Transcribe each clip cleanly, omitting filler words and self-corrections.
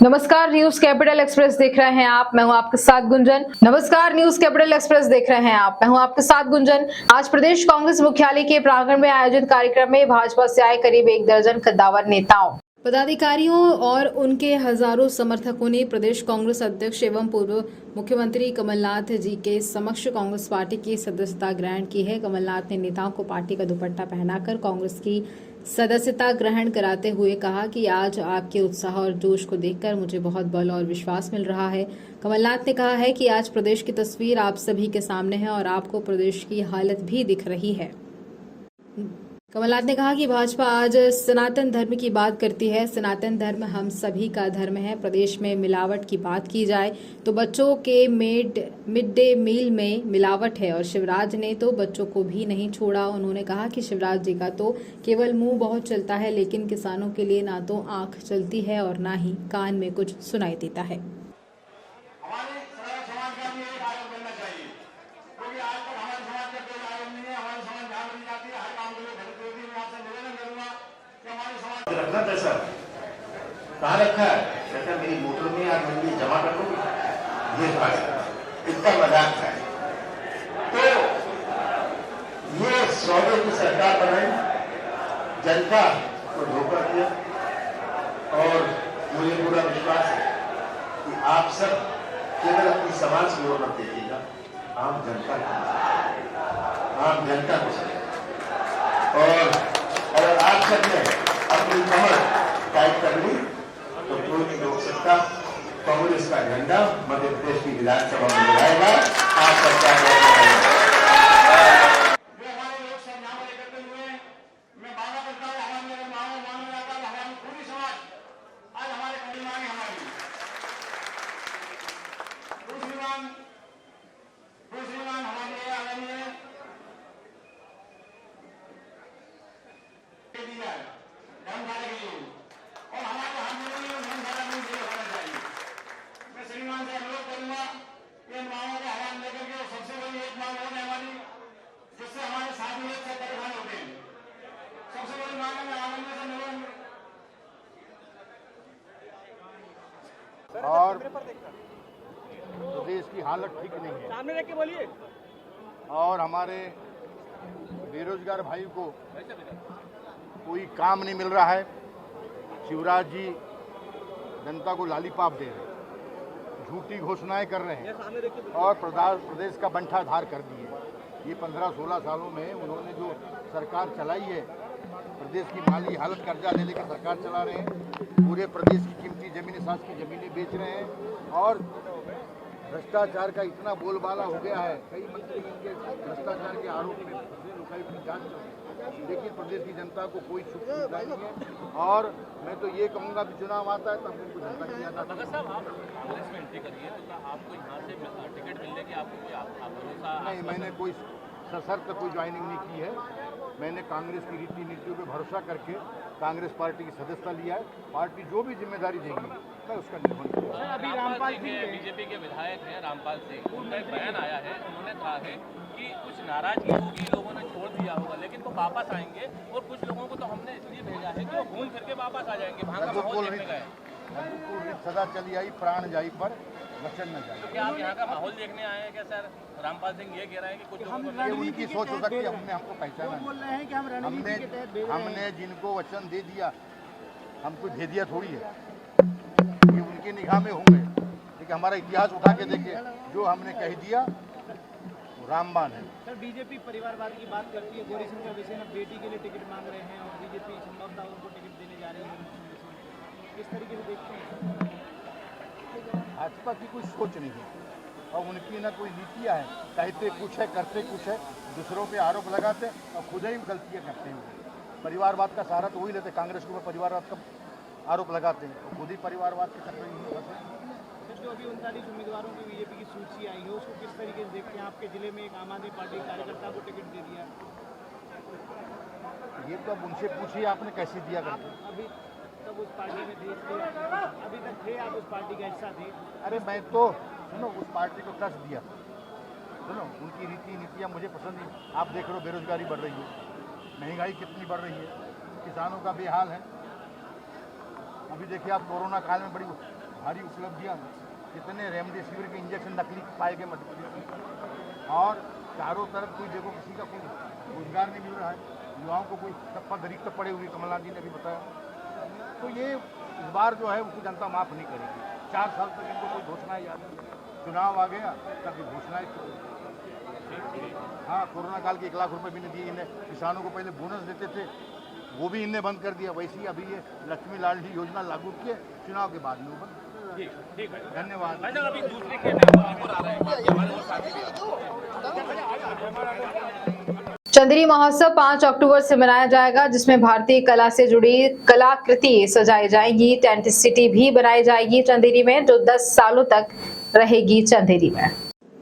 नमस्कार, news capital express देख रहे हैं आप। मैं हूं आपके साथ गुंजन। नमस्कार, न्यूज कैपिटल एक्सप्रेस देख रहे हैं आप। मैं हूं आपके साथ गुंजन। आज प्रदेश कांग्रेस मुख्यालय के प्रांगण में आयोजित कार्यक्रम में भाजपा से आए करीब 1 दर्जन कद्दावर नेताओं, पदाधिकारियों और उनके हजारों समर्थकों ने प्रदेश कांग्रेस अध्यक्ष एवं पूर्व मुख्यमंत्री कमलनाथ जी के समक्ष कांग्रेस पार्टी की सदस्यता ग्रहण की है। कमलनाथ ने नेताओं को पार्टी का दुपट्टा पहनाकर कांग्रेस की सदस्यता ग्रहण कराते हुए कहा कि आज आपके उत्साह और जोश को देखकर मुझे बहुत बल और विश्वास मिल रहा है। कमलनाथ ने कहा है कि आज प्रदेश की तस्वीर आप सभी के सामने है और आपको प्रदेश की हालत भी दिख रही है। कमलनाथ ने कहा कि भाजपा आज सनातन धर्म की बात करती है। सनातन धर्म हम सभी का धर्म है। प्रदेश में मिलावट की बात की जाए तो बच्चों के मिड डे मील में मिलावट है और शिवराज ने तो बच्चों को भी नहीं छोड़ा। उन्होंने कहा कि शिवराज जी का तो केवल मुंह बहुत चलता है, लेकिन किसानों के लिए ना तो आंख चलती है और ना ही कान में कुछ सुनाई देता है। रखना था सर, कहाँ रखा है? कहता मेरी मोटर में आज मंडी जमा कर दूंगी। ये इतना मजाक था। तो ये सौदे की सरकार बनाई, जनता को धोखा दिया और मुझे पूरा विश्वास है कि आप सब केवल अपनी समाज की ओर मत देखिएगा, आम जनता को और अगर आप सब ने अपनी कमर टाइट कर ली तो कोई नहीं रोक सकता। कांग्रेस का झंडा मध्य प्रदेश की विधानसभा में लगाएगा। आप सरकार और प्रदेश की हालत ठीक नहीं है। सामने रख के बोलिए। और हमारे बेरोजगार भाई को कोई काम नहीं मिल रहा है। शिवराज जी जनता को लालीपाप दे रहे हैं, झूठी घोषणाएं कर रहे हैं और प्रदेश का बंटाधार कर दिए। ये 15-16 सालों में उन्होंने जो सरकार चलाई है, प्रदेश की माली हालत कर्जा ले लेकर सरकार चला रहे हैं। पूरे प्रदेश की कीमती जमीनें, शासकीय जमीनें बेच रहे हैं और भ्रष्टाचार का इतना बोलबाला हो गया है। कई मंत्री इनके भ्रष्टाचार के आरोप में लोकायुक्त की जांच चल रही है, लेकिन प्रदेश की जनता को कोई सुख सुविधा नहीं है। और मैं तो ये कहूँगा कि चुनाव आता है तब उनको जनता की याद आता है। आप कांग्रेस में एंट्री करिए तो आपको यहाँ से टिकट मिलने की आपको कोई भरोसा? नहीं, मैंने कोई सशर्त कोई ज्वाइनिंग नहीं की है। मैंने कांग्रेस की रीति नीतियों पर भरोसा करके कांग्रेस पार्टी की सदस्यता लिया है। पार्टी जो भी जिम्मेदारी देगी मैं उसका निर्वहन करूँगा। अभी रामपाल सिंह बीजेपी के विधायक हैं, रामपाल सिंह, उनका एक बयान आया है। उन्होंने कहा है कि कुछ नाराजगी होगी, लोगों ने छोड़ दिया होगा, लेकिन वो वापस आएंगे और कुछ लोगों को तो हमने इसलिए भेजा है कि वो घूम फिर के वापस आ जाएंगे। वहाँ का माहौल देखने गए। सदा चली आई प्राण जाई पर वचन न जाए। तो क्या आप यहाँ का माहौल देखने आए हैं क्या सर? रामपाल सिंह ये कह रहे हैं कि कुछ ये उनकी सोच हो सकती है, हमने हमको पहचाना बोल रहे हैं कि हम रणनीति के तहत भेज रहे हैं। हमने जिनको वचन दे दिया, हमको दे दिया थोड़ी है, ये उनकी निगाह में होंगे। लेकिन हमारा इतिहास उठा के देखिए, जो हमने कह दिया वो रामबाण है। सर, बीजेपी परिवारवाद की बात करती है। गौरी शंकर बिसेन अब बेटी के लिए टिकट मांग रहे हैं और बीजेपी संभवतः उनको टिकट देने जा रही है। किस तरीके से देखते हैं? भाजपा की कोई सोच नहीं है और उनकी ना कोई नीतियाँ है। कहते कुछ है, करते कुछ है, दूसरों पे आरोप लगाते और खुद ही गलतियाँ करते हैं। परिवारवाद का सहारा तो वही लेते, कांग्रेस के ऊपर परिवारवाद का आरोप लगाते हैं और खुद ही परिवारवाद के चक्कर में फंसे। जो अभी 39 उम्मीदवारों की बीजेपी की सूची आई है, उसको किस तरीके से देखते हैं? आपके जिले में एक आम आदमी पार्टी कार्यकर्ता को टिकट दे दिया। ये तो अब उनसे पूछिए आपने कैसे दिया करते। अभी तब उस पार्टी में थे, अभी तक थे आप उस पार्टी का हिस्सा थे। अरे मैं तो सुनो उस पार्टी को ट्रस्ट दिया, सुनो उनकी रीति नीतियाँ मुझे पसंद नहीं। आप देख रहे हो बेरोजगारी बढ़ रही है, महंगाई कितनी बढ़ रही है, किसानों का बेहाल है। अभी देखिए आप कोरोना काल में बड़ी भारी उपलब्धियां, कितने रेमडेसिविर के इंजेक्शन नकली पाए गए मध्य प्रदेश में, और चारों तरफ कोई देखो किसी का कोई रोजगार नहीं मिल रहा है, युवाओं को कोई टप्पा रिक्त पड़े हुए, कमलनाथ जी ने भी बताया। तो ये इस बार जो है उसको जनता माफ़ नहीं करेगी। 4 साल तक इनको कोई घोषणाएं याद नहीं, चुनाव आ गया तब ये घोषणाएं। हाँ, कोरोना काल के 1 लाख रुपए भी नहीं दिए इन्हें। किसानों को पहले बोनस देते थे, वो भी इनने बंद कर दिया। वैसे ही अभी ये लक्ष्मी लाडली योजना लागू किए, चुनाव के बाद में वो बंद। ठीक है, धन्यवाद। अभी दूसरे कैंडिडेट और आ रहे हैं हमारे और साथी भी चंदेरी महोत्सव 5 अक्टूबर से मनाया जाएगा, जिसमें भारतीय कला से जुड़ी कलाकृति सजाई जाएगी। टेंट सिटी भी बनाई जाएगी चंदेरी में, जो 10 सालों तक रहेगी चंदेरी में,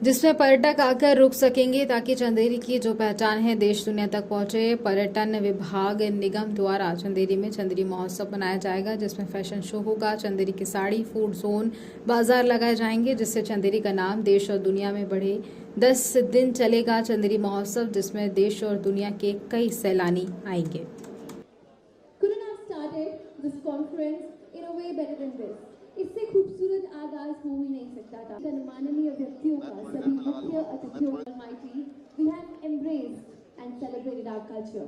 जिसमें पर्यटक आकर रुक सकेंगे ताकि चंदेरी की जो पहचान है देश दुनिया तक पहुंचे। पर्यटन विभाग निगम द्वारा चंदेरी में चंदेरी महोत्सव मनाया जाएगा, जिसमें फैशन शो होगा, चंदेरी की साड़ी, फूड जोन, बाजार लगाए जाएंगे, जिससे चंदेरी का नाम देश और दुनिया में बढ़े। 10 दिन चलेगा चंदेरी महोत्सव, जिसमें देश और दुनिया के कई सैलानी आएंगे। इससे खूबसूरत आगाज हो ही नहीं सकता था। सम्माननीय व्यक्तियों का, सभी मुख्य अतिथियों we have embraced and celebrated our culture.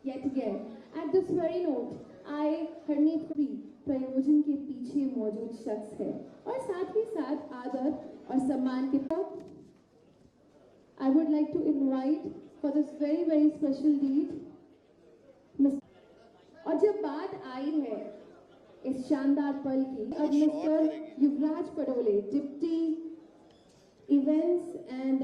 Yet again, at this very note, I, Harneet भी प्रयोजन के पीछे मौजूद शख्स है और साथ ही साथ आदर और सम्मान के साथ I would like to invite for this very very special deed और जब बात आई है इस शानदार पल की, अब mister Yuvraj Padole, deputy events and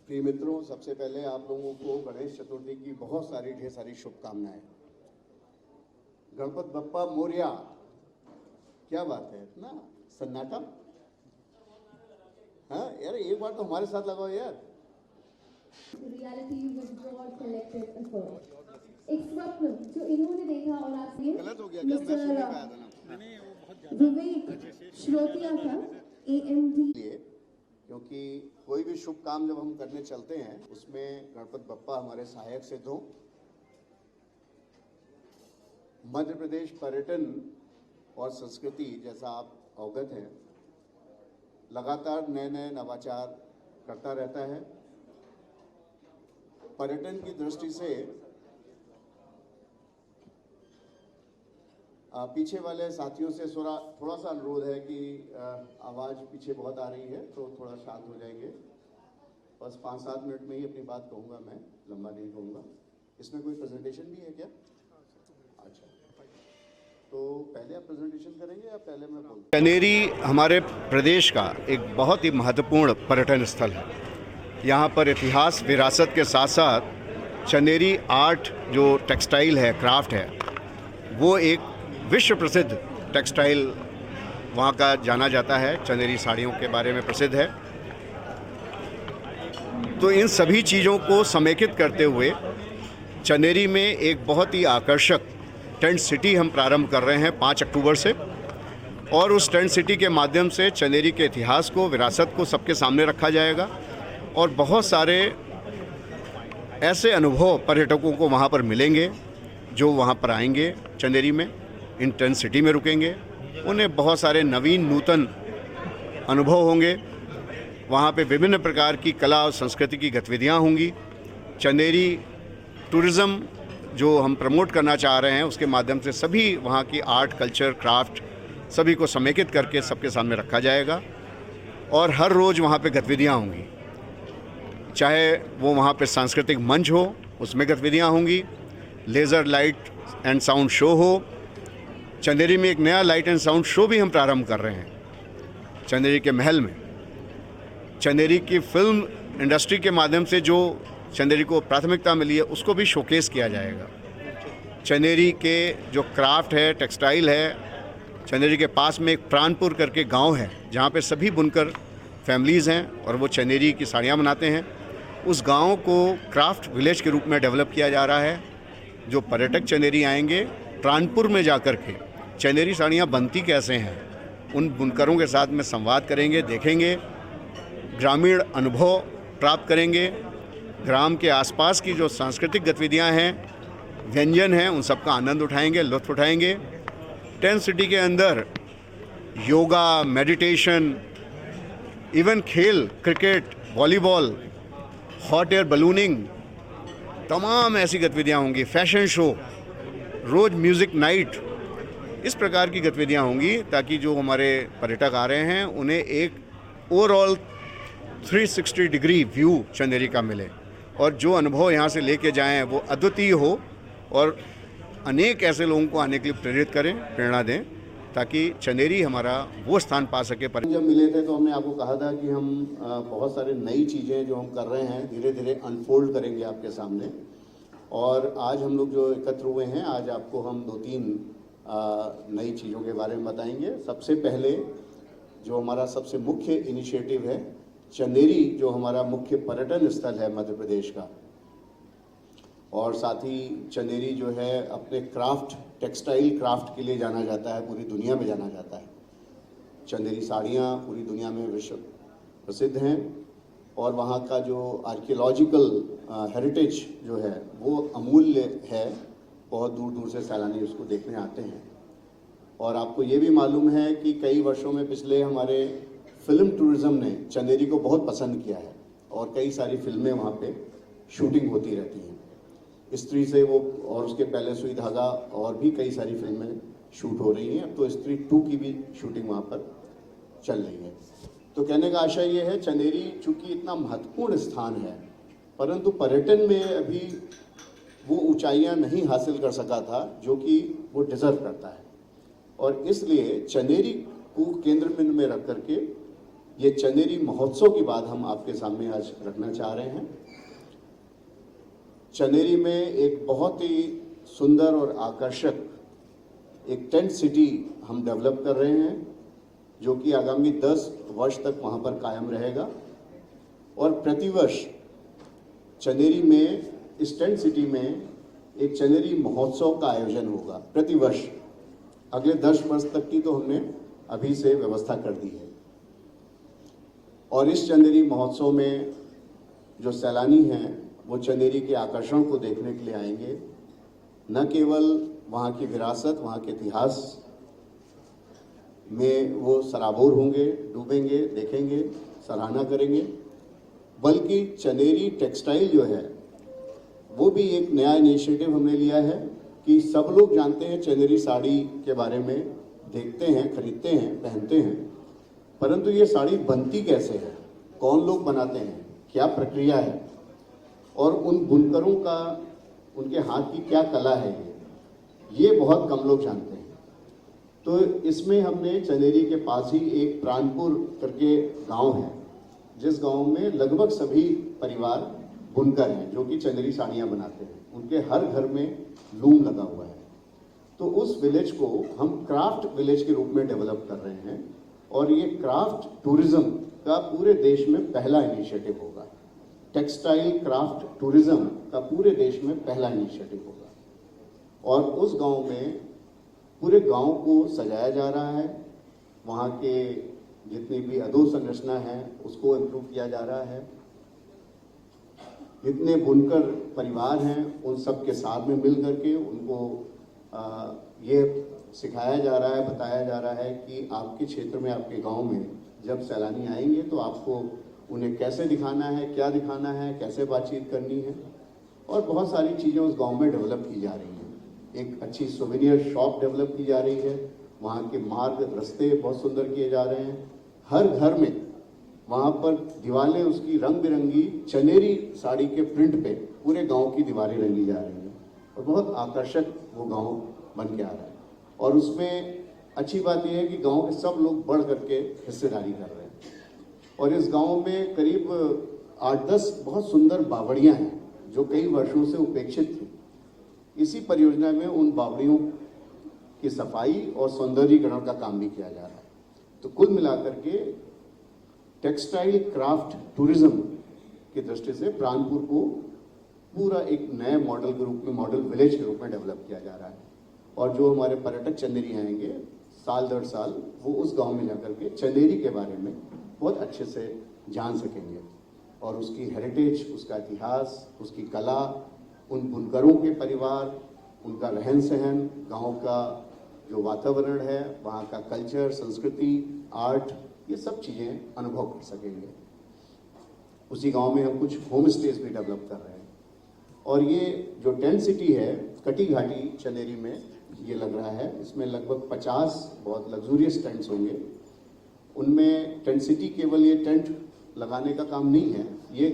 प्रिय मित्रों, सबसे पहले आप लोगों को गणेश चतुर्थी की बहुत सारी ढेर सारी शुभकामनाएं। गणपत बप्पा मोरया। क्या बात है, इतना सन्नाटा। हाँ यार, एक बार तो हमारे साथ लगाओ यार। Reality with God collective effort. एक स्वप्न जो इन्होंने देखा और आपने गलत हो गया क्या? मैं सुन नहीं पाया था ना। विवेक श्रोतिया का AMD, क्योंकि कोई भी शुभ काम जब हम करने चलते हैं उसमें गणपत बप्पा हमारे सहायक सिद्ध हों। मध्य प्रदेश पर्यटन और संस्कृति, जैसा आप अवगत हैं, लगातार नए नए नवाचार करता रहता है। पर्यटन की दृष्टि से पीछे वाले साथियों से थोड़ा सा अनुरोध है कि आवाज़ पीछे बहुत आ रही है, तो थोड़ा शांत हो जाएंगे। बस 5-7 मिनट में ही अपनी बात कहूँगा, मैं लंबा नहीं कहूँगा। इसमें कोई प्रेजेंटेशन भी है क्या? अच्छा, तो पहले आप प्रेजेंटेशन करेंगे या पहले मैं बोलूँ? चंदेरी हमारे प्रदेश का एक बहुत ही महत्वपूर्ण पर्यटन स्थल है। यहाँ पर इतिहास, विरासत के साथ साथ चंदेरी आर्ट, जो टेक्सटाइल है, क्राफ्ट है, वो एक विश्व प्रसिद्ध टेक्सटाइल वहाँ का जाना जाता है। चंदेरी साड़ियों के बारे में प्रसिद्ध है। तो इन सभी चीज़ों को समेकित करते हुए चंदेरी में एक बहुत ही आकर्षक टेंट सिटी हम प्रारंभ कर रहे हैं 5 अक्टूबर से। और उस टेंट सिटी के माध्यम से चंदेरी के इतिहास को, विरासत को सबके सामने रखा जाएगा और बहुत सारे ऐसे अनुभव पर्यटकों को वहाँ पर मिलेंगे जो वहाँ पर आएंगे, चंदेरी में इन टेंट सिटी में रुकेंगे। उन्हें बहुत सारे नवीन नूतन अनुभव होंगे। वहाँ पे विभिन्न प्रकार की कला और संस्कृति की गतिविधियाँ होंगी। चंदेरी टूरिज़्म जो हम प्रमोट करना चाह रहे हैं, उसके माध्यम से सभी वहाँ की आर्ट, कल्चर, क्राफ्ट सभी को समेकित करके सबके सामने रखा जाएगा। और हर रोज़ वहाँ पे गतिविधियाँ होंगी, चाहे वो वहाँ पे सांस्कृतिक मंच हो, उसमें गतिविधियाँ होंगी, laser light and sound show हो। चंदेरी में एक नया लाइट एंड साउंड शो भी हम प्रारंभ कर रहे हैं चंदेरी के महल में। चंदेरी की फिल्म इंडस्ट्री के माध्यम से जो चंदेरी को प्राथमिकता मिली है, उसको भी शोकेस किया जाएगा। चंदेरी के जो क्राफ्ट है, टेक्सटाइल है, चंदेरी के पास में एक प्राणपुर करके गांव है जहां पे सभी बुनकर फैमिलीज़ हैं और वो चंदेरी की साड़ियाँ बनाते हैं। उस गांव को क्राफ्ट विलेज के रूप में डेवलप किया जा रहा है। जो पर्यटक चंदेरी आएंगे, प्राणपुर में जाकर के चंदेरी साड़ियाँ बनती कैसे हैं, उन बुनकरों के साथ में संवाद करेंगे, देखेंगे, ग्रामीण अनुभव प्राप्त करेंगे। ग्राम के आसपास की जो सांस्कृतिक गतिविधियां हैं व्यंजन हैं उन सब का आनंद उठाएंगे, लुत्फ़ उठाएंगे। टेंट सिटी के अंदर योगा, मेडिटेशन, इवन खेल, cricket, volleyball, hot air ballooning, तमाम ऐसी गतिविधियां होंगी, फैशन शो, रोज़ म्यूज़िक नाइट, इस प्रकार की गतिविधियां होंगी ताकि जो हमारे पर्यटक आ रहे हैं उन्हें एक ओवरऑल 360 डिग्री व्यू चंदेरी का मिले और जो अनुभव यहाँ से लेके जाएं वो अद्वितीय हो और अनेक ऐसे लोगों को आने के लिए प्रेरित करें, प्रेरणा दें ताकि चंदेरी हमारा वो स्थान पा सके। जब मिले थे तो हमने आपको कहा था कि हम बहुत सारे नई चीज़ें जो हम कर रहे हैं धीरे धीरे अनफोल्ड करेंगे आपके सामने, और आज हम लोग जो एकत्र हुए हैं, आज आपको हम 2-3 नई चीज़ों के बारे में बताएंगे। सबसे पहले जो हमारा सबसे मुख्य इनिशिएटिव है, चंदेरी जो हमारा मुख्य पर्यटन स्थल है मध्य प्रदेश का, और साथ ही चंदेरी जो है अपने क्राफ्ट, टेक्सटाइल क्राफ्ट के लिए जाना जाता है, पूरी दुनिया में जाना जाता है। चंदेरी साड़ियाँ पूरी दुनिया में विश्व प्रसिद्ध हैं और वहाँ का जो आर्कियोलॉजिकल हेरिटेज जो है वो अमूल्य है, बहुत दूर दूर से सैलानी उसको देखने आते हैं। और आपको ये भी मालूम है कि कई वर्षों में पिछले हमारे फिल्म टूरिज़्म ने चंदेरी को बहुत पसंद किया है और कई सारी फिल्में वहाँ पे शूटिंग होती रहती हैं। स्त्री से वो और उसके पहले सुई धागा और भी कई सारी फिल्में शूट हो रही हैं। अब तो स्त्री 2 की भी शूटिंग वहाँ पर चल रही है। तो कहने का आशय ये है, चंदेरी चूँकि इतना महत्वपूर्ण स्थान है परंतु पर्यटन में अभी वो ऊंचाइयां नहीं हासिल कर सका था जो कि वो डिज़र्व करता है, और इसलिए चंदेरी को केंद्र बिंदु में रख करके ये चंदेरी महोत्सव की बात हम आपके सामने आज रखना चाह रहे हैं। चंदेरी में एक बहुत ही सुंदर और आकर्षक एक टेंट सिटी हम डेवलप कर रहे हैं जो कि आगामी 10 वर्ष तक वहाँ पर कायम रहेगा, और प्रतिवर्ष चंदेरी में इस टेंट सिटी में एक चंदेरी महोत्सव का आयोजन होगा प्रतिवर्ष। अगले 10 वर्ष तक की तो हमने अभी से व्यवस्था कर दी है, और इस चंदेरी महोत्सव में जो सैलानी हैं वो चंदेरी के आकर्षण को देखने के लिए आएंगे। न केवल वहाँ की विरासत, वहाँ के इतिहास में वो सराबोर होंगे, डूबेंगे, देखेंगे, सराहना करेंगे, बल्कि चंदेरी टेक्सटाइल जो है वो भी एक नया इनिशिएटिव हमने लिया है कि सब लोग जानते हैं चंदेरी साड़ी के बारे में, देखते हैं, खरीदते हैं, पहनते हैं, परंतु ये साड़ी बनती कैसे है, कौन लोग बनाते हैं, क्या प्रक्रिया है, और उन बुनकरों का, उनके हाथ की क्या कला है, ये बहुत कम लोग जानते हैं। तो इसमें हमने चंदेरी के पास ही एक प्राणपुर करके गांव है, जिस गांव में लगभग सभी परिवार बुनकर हैं जो कि चंदेरी साड़ियाँ बनाते हैं। उनके हर घर में लूम लगा हुआ है। तो उस विलेज को हम क्राफ्ट विलेज के रूप में डेवलप कर रहे हैं, और ये क्राफ्ट टूरिज्म का पूरे देश में पहला इनिशिएटिव होगा। टेक्सटाइल क्राफ्ट टूरिज्म का पूरे देश में पहला इनिशिएटिव होगा, और उस गांव में पूरे गांव को सजाया जा रहा है। वहाँ के जितनी भी अधोसंरचना है उसको इम्प्रूव किया जा रहा है। जितने बुनकर परिवार हैं उन सब के साथ में मिल करके उनको ये सिखाया जा रहा है, बताया जा रहा है कि आपके क्षेत्र में, आपके गांव में जब सैलानी आएंगे तो आपको उन्हें कैसे दिखाना है, क्या दिखाना है, कैसे बातचीत करनी है, और बहुत सारी चीज़ें उस गांव में डेवलप की जा रही हैं। एक अच्छी सोवेनियर शॉप डेवलप की जा रही है, वहाँ के मार्ग, रास्ते बहुत सुंदर किए जा रहे हैं। हर घर में वहाँ पर दीवारें उसकी रंग बिरंगी चंदेरी साड़ी के प्रिंट पे पूरे गांव की दीवारें रंगी जा रही हैं, और बहुत आकर्षक वो गांव बन के आ रहा है। और उसमें अच्छी बात यह है कि गांव के सब लोग बढ़ करके हिस्सेदारी कर रहे हैं, और इस गांव में करीब 8-10 बहुत सुंदर बावड़ियाँ हैं जो कई वर्षों से उपेक्षित थी। इसी परियोजना में उन बावड़ियों की सफाई और सौंदर्यीकरण का काम भी किया जा रहा है। तो कुल मिलाकर के टेक्सटाइल क्राफ्ट टूरिज्म की दृष्टि से प्राणपुर को पूरा एक नए मॉडल के रूप में, मॉडल विलेज के रूप में डेवलप किया जा रहा है, और जो हमारे पर्यटक चंदेरी आएंगे साल दर साल वो उस गांव में जाकर के चंदेरी के बारे में बहुत अच्छे से जान सकेंगे, और उसकी हेरिटेज, उसका इतिहास, उसकी कला, उन बुनकरों के परिवार, उनका रहन सहन, गांव का जो वातावरण है, वहाँ का कल्चर, संस्कृति, आर्ट, ये सब चीज़ें अनुभव कर सकेंगे। उसी गांव में हम कुछ होम स्टेज भी डेवलप कर रहे हैं और ये जो टेंट सिटी है कटी घाटी चनेरी में ये लग रहा है, इसमें लगभग 50 बहुत लग्जूरियस टेंट्स होंगे। उनमें टेंट सिटी केवल ये टेंट लगाने का काम नहीं है, ये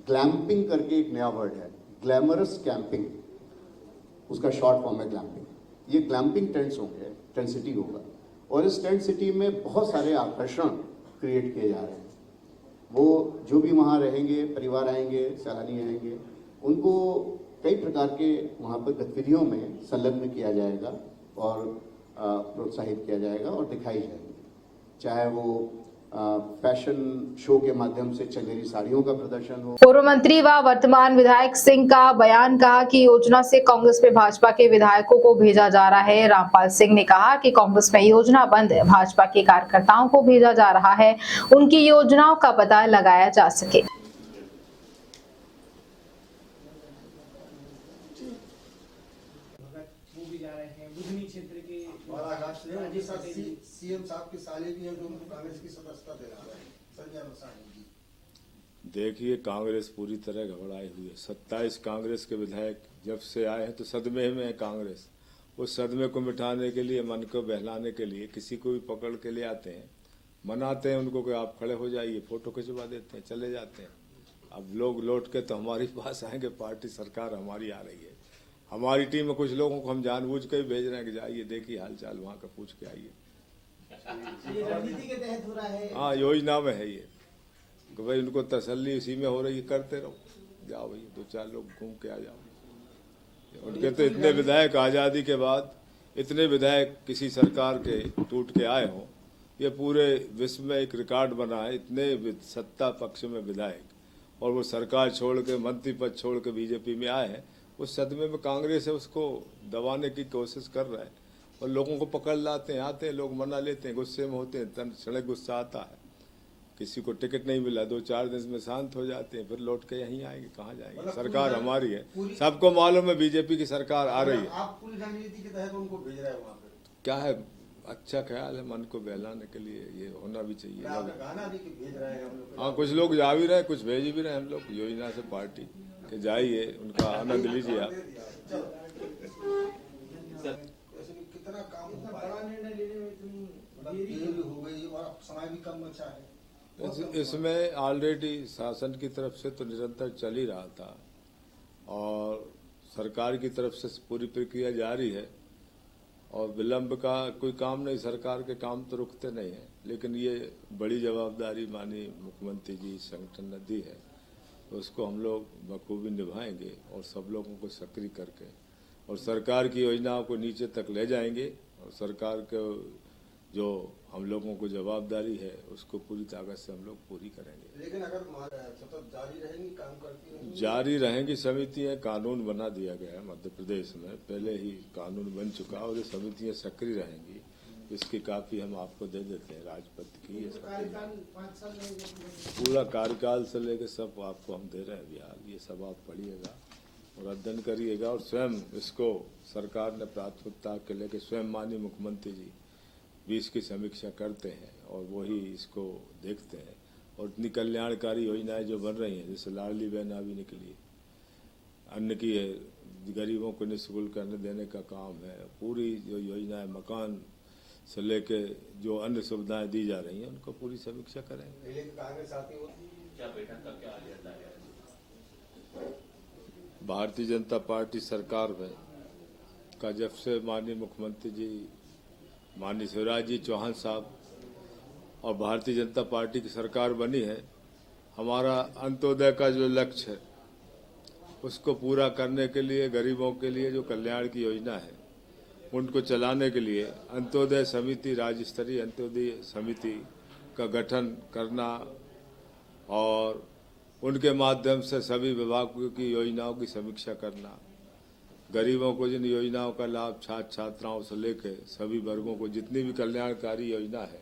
ग्लैम्पिंग करके एक नया वर्ड है, ग्लैमरस कैंपिंग, उसका शॉर्ट फॉर्म है ग्लैम्पिंग। ये ग्लैम्पिंग टेंट्स होंगे, टेंट सिटी होगा और इस टेंट सिटी में बहुत सारे आकर्षण क्रिएट किए जा रहे हैं। वो जो भी वहाँ रहेंगे, परिवार आएंगे, सैलानी आएंगे, उनको कई प्रकार के वहाँ पर गतिविधियों में संलग्न किया जाएगा और प्रोत्साहित किया जाएगा और दिखाई जाएगी। चाहे वो फैशन शो के माध्यम से चंदेरी साड़ियों का प्रदर्शन हो। पूर्व मंत्री व वर्तमान विधायक सिंह का बयान, कहा कि योजना से कांग्रेस में भाजपा के विधायकों को भेजा जा रहा है। रामपाल सिंह ने कहा कि कांग्रेस में योजना बंद भाजपा के कार्यकर्ताओं को भेजा जा रहा है, उनकी योजनाओं का पता लगाया जा सके। सीएम साहब के साले भी हैं जो उनको कांग्रेस की सदस्यता दे रहा है, संजय मसानी जी। देखिए, कांग्रेस पूरी तरह घबराई हुई है। 27 कांग्रेस के विधायक जब से आए हैं तो सदमे में है कांग्रेस। उस सदमे को मिटाने के लिए, मन को बहलाने के लिए किसी को भी पकड़ के ले आते हैं, मनाते हैं उनको कि आप खड़े हो जाइए, फोटो खिंचवा देते हैं, चले जाते हैं। अब लोग लौट के तो हमारे पास आएंगे, पार्टी सरकार हमारी आ रही है। हमारी टीम में कुछ लोगों को हम जानबूझ के भेज रहे हैं कि जाइए, देखिए हाल चाल वहाँ का, पूछ के आइए। रणनीति के तहत हो रहा है। हाँ, योजना में है ये कि भाई उनको तसल्ली इसी में हो रही है, करते रहो, जाओ भाई 2-4 लोग घूम के आ जाओ। उनके तो इतने विधायक आज़ादी के बाद, इतने विधायक किसी सरकार के टूट के आए हों, ये पूरे विश्व में एक रिकॉर्ड बना है। इतने सत्ता पक्ष में विधायक और वो सरकार छोड़ के, मंत्री पद छोड़ के बीजेपी में आए हैं। उस सदमे में कांग्रेस है, उसको दबाने की कोशिश कर रहा है और लोगों को पकड़ लाते हैं, आते हैं लोग, मना लेते हैं, गुस्से में होते हैं, तन सड़क गुस्सा आता है। किसी को टिकट नहीं मिला, 2-4 दिन में शांत हो जाते हैं, फिर लौट के यहीं आएंगे। कहाँ जाएंगे? सरकार हमारी है, सबको मालूम है बीजेपी की सरकार आ रही है। आप पूरी रणनीति के तहत उनको भेज रहे हैं वहाँ पे, क्या है? अच्छा ख्याल है, मन को बहलाने के लिए ये होना भी चाहिए। गाना भी भेज रहे हैं हम लोग। हाँ, कुछ लोग जा भी रहे हैं, कुछ भेज भी रहे हैं हम लोग योजना से पार्टी के, जाइए, उनका आनंद लीजिए आप। कितना काम, इतना बड़ा निर्णय लेने में इतनी देरी भी हो गई और समय भी कम बचा है। इसमें ऑलरेडी शासन की तरफ से तो निरंतर चल ही रहा था और सरकार की तरफ से पूरी प्रक्रिया जारी है और विलंब का कोई काम नहीं। सरकार के काम तो रुकते नहीं हैं, लेकिन ये बड़ी जवाबदारी माननीय मुख्यमंत्री जी संगठन ने दी है, तो उसको हम लोग बखूबी निभाएंगे और सब लोगों को सक्रिय करके और सरकार की योजनाओं को नीचे तक ले जाएंगे और सरकार के जो हम लोगों को जवाबदारी है उसको पूरी ताकत से हम लोग पूरी करेंगे। लेकिन अगर सतत जारी रहेंगी, काम करती रहेंगी, जारी रहेंगी समितियां। कानून बना दिया गया है मध्य प्रदेश में, पहले ही कानून बन चुका और ये समितियां सक्रिय रहेंगी। इसकी कापी हम आपको दे देते हैं राजपत्र की। पूरा कार्यकाल से लेकर सब आपको हम दे रहे हैं बिहार, ये सब आप पढ़िएगा और अध्ययन करिएगा और स्वयं इसको सरकार ने प्राथमिकता के लेकर स्वयं माननीय मुख्यमंत्री जी भी इसकी समीक्षा करते हैं और वही इसको देखते हैं। और इतनी कल्याणकारी योजनाएं जो बन रही हैं, जैसे लाडली बहन अभी निकली, अन्न की है, गरीबों को निःशुल्क अन्न देने का काम है, पूरी जो योजनाएं मकान से लेके जो अन्य सुविधाएं दी जा रही हैं उनको पूरी समीक्षा करेंगे। भारतीय जनता पार्टी सरकार में का जब से माननीय मुख्यमंत्री जी माननीय शिवराज जी चौहान साहब और भारतीय जनता पार्टी की सरकार बनी है, हमारा अंत्योदय का जो लक्ष्य है उसको पूरा करने के लिए, गरीबों के लिए जो कल्याण की योजना है उनको चलाने के लिए अंत्योदय समिति, राज्य स्तरीय अंत्योदय समिति का गठन करना और उनके माध्यम से सभी विभागों की योजनाओं की समीक्षा करना, गरीबों को जिन योजनाओं का लाभ छात्र छात्राओं से लेकर सभी वर्गों को जितनी भी कल्याणकारी योजना है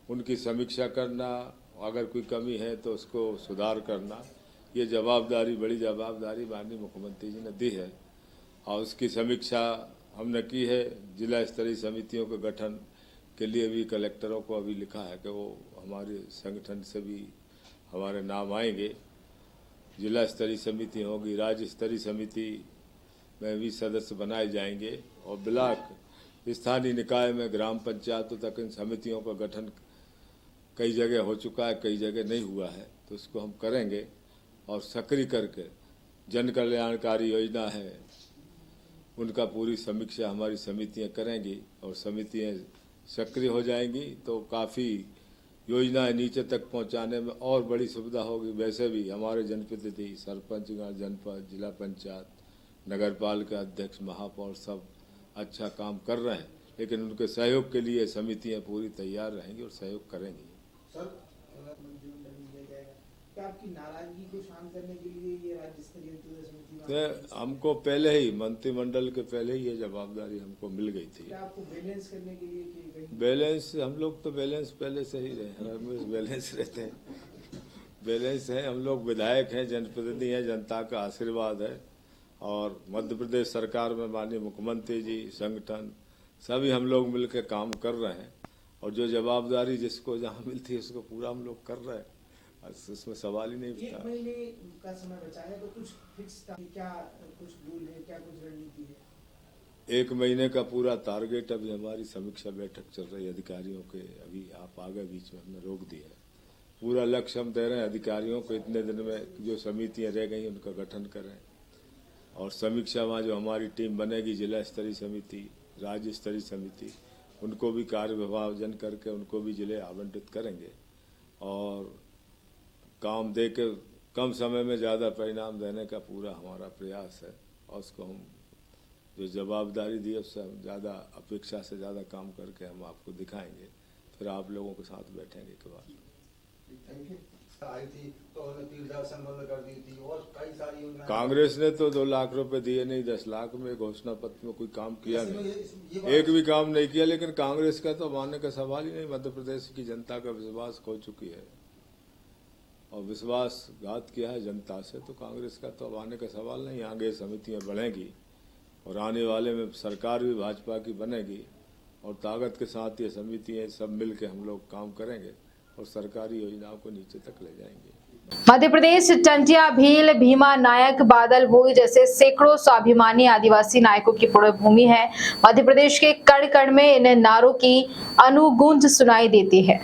उनकी समीक्षा करना, अगर कोई कमी है तो उसको सुधार करना, ये जवाबदारी, बड़ी जवाबदारी माननीय मुख्यमंत्री जी ने दी है और उसकी समीक्षा हमने की है। जिला स्तरीय समितियों के गठन के लिए भी कलेक्टरों को अभी लिखा है कि वो हमारे संगठन से भी हमारे नाम आएंगे। जिला स्तरीय समिति होगी, राज्य स्तरीय समिति में भी सदस्य बनाए जाएंगे और ब्लॉक स्थानीय निकाय में ग्राम पंचायतों तक इन समितियों का गठन कई जगह हो चुका है, कई जगह नहीं हुआ है, तो इसको हम करेंगे और सक्रिय करके जन कल्याणकारी योजना है उनका पूरी समीक्षा हमारी समितियां करेंगी और समितियां सक्रिय हो जाएंगी तो काफ़ी योजनाएं नीचे तक पहुंचाने में और बड़ी सुविधा होगी। वैसे भी हमारे जनप्रतिनिधि, सरपंचगण, जनपद, जिला पंचायत, नगर पालिका अध्यक्ष, महापौर सब अच्छा काम कर रहे हैं, लेकिन उनके सहयोग के लिए समितियां पूरी तैयार रहेंगी और सहयोग करेंगी। सर, क्या आपकी नाराजगी को शांत करने के लिए ये राज्य स्तरीय समिति हमको पहले ही मंत्रिमंडल के पहले ही ये जवाबदारी हमको मिल गई थी। क्या आपको बैलेंस करने के लिए कि बैलेंस, हम लोग तो बैलेंस पहले से ही रहे, हमें बैलेंस रहते हैं, बैलेंस है। हम लोग विधायक हैं, जनप्रतिनिधि हैं, जनता का आशीर्वाद है और मध्य प्रदेश सरकार में माननीय मुख्यमंत्री जी, संगठन सभी हम लोग मिलकर काम कर रहे हैं और जो जवाबदारी जिसको जहाँ मिलती है उसको पूरा हम लोग कर रहे हैं, इसमें सवाल ही नहीं उठता। 1 महीने का समय बचा है तो कुछ फिक्स क्या कुछ रूल है, क्या कुछ रणनीति है? 1 महीने का पूरा टारगेट, अभी हमारी समीक्षा बैठक चल रही है अधिकारियों के, अभी आप आ गए बीच में, हमने रोक दिया है। पूरा लक्ष्य हम दे रहे हैं अधिकारियों को इतने दिन में जो समितियां रह गई उनका गठन करें और समीक्षा वहाँ जो हमारी टीम बनेगी, जिला स्तरीय समिति, राज्य स्तरीय समिति, उनको भी कार्य विभाजन करके उनको भी जिले आवंटित करेंगे और काम दे के कम समय में ज़्यादा परिणाम देने का पूरा हमारा प्रयास है और उसको हम जो जवाबदारी दी उससे हम ज़्यादा अपेक्षा से ज़्यादा काम करके हम आपको दिखाएंगे, फिर आप लोगों के साथ बैठेंगे के बाद। आई थी तो तीर्थ दर्शन बंद कर दी थी और कई सारी योजनाएं। कांग्रेस ने तो 2 लाख रुपए दिए नहीं, 10 लाख में घोषणा पत्र में कोई काम किया नहीं, एक भी काम नहीं किया। लेकिन कांग्रेस का तो मानने का सवाल ही नहीं, मध्य प्रदेश की जनता का विश्वास खो चुकी है और विश्वासघात किया है जनता से, तो कांग्रेस का तो आने का सवाल नहीं। आगे समितियां बढ़ेंगी और आने वाले में सरकार भी भाजपा की बनेगी और ताकत के साथ ये समितियां सब मिल के हम लोग काम करेंगे और सरकारी योजनाओं को नीचे तक ले जाएंगे। मध्य प्रदेश टंटिया, भील, भीमा नायक, बादल भोई जैसे सैकड़ों स्वाभिमानी आदिवासी नायकों की पुण्यभूमि है। मध्य प्रदेश के कण कण में इन नारों की अनुगूंज सुनाई देती है।